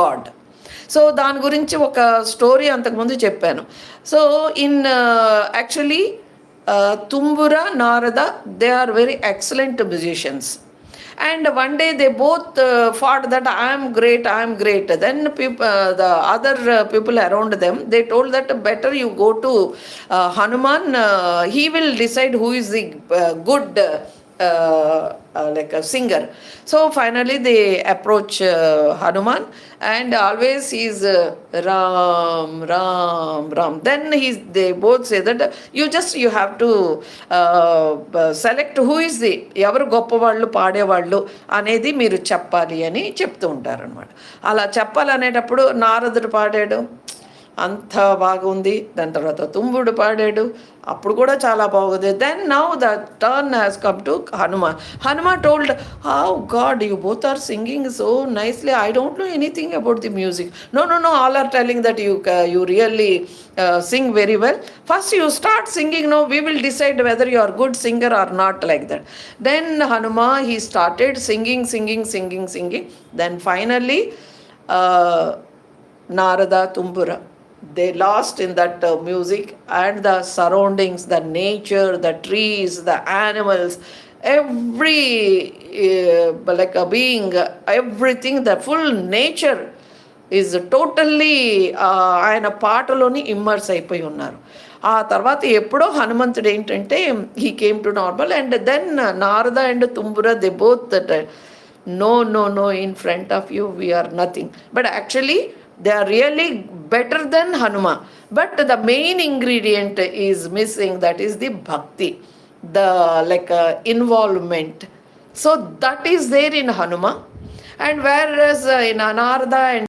God. So దాని గురించి ఒక స్టోరీ అంతకుముందు చెప్పాను. So in actually Tumbura, Narada, they are very excellent musicians. And one day they both fought that I am great, I am great. Then the other people around them, they told that better you go to Hanuman, he will decide who is the good like a singer. So finally they approach Hanuman, and always he's Ram, Ram, Ram. Then they both say that you have to select who is the ఎవరు గొప్పవాళ్ళు పాడేవాళ్ళు అనేది మీరు చెప్పాలి అని చెప్తూ ఉంటారనమాట. అలా చెప్పాలనేటప్పుడు నారదుడు పాడాడు, అంత బాగుంది. దాని తర్వాత తుంబుడు పాడాడు, అప్పుడు కూడా చాలా బాగుంది. Then now the turn has come to Hanuman. Hanuman told, how god you both are singing so nicely, I don't know anything about the music. No no no, all are telling that you really sing very well. First you start singing, no, we will decide whether you are good singer or not, like that. Then Hanuman, he started singing. Then finally Narada, Tumbura, they lost in that music, and the surroundings, the nature, the trees, the animals, every like a being, everything, the full nature is totally ఆయన పాటలోని immerse అయిపోయి ఉన్నారు. ఆ తర్వాత ఎప్పుడో హనుమంతుడు ఏంటంటే he came to normal, and then Narada and Tumbura they both no no no in front of you we are nothing. But actually they are really better then Hanuma. But the main ingredient is missing, that is the bhakti, the like involvement. So that is there in Hanuma, and whereas in Narada and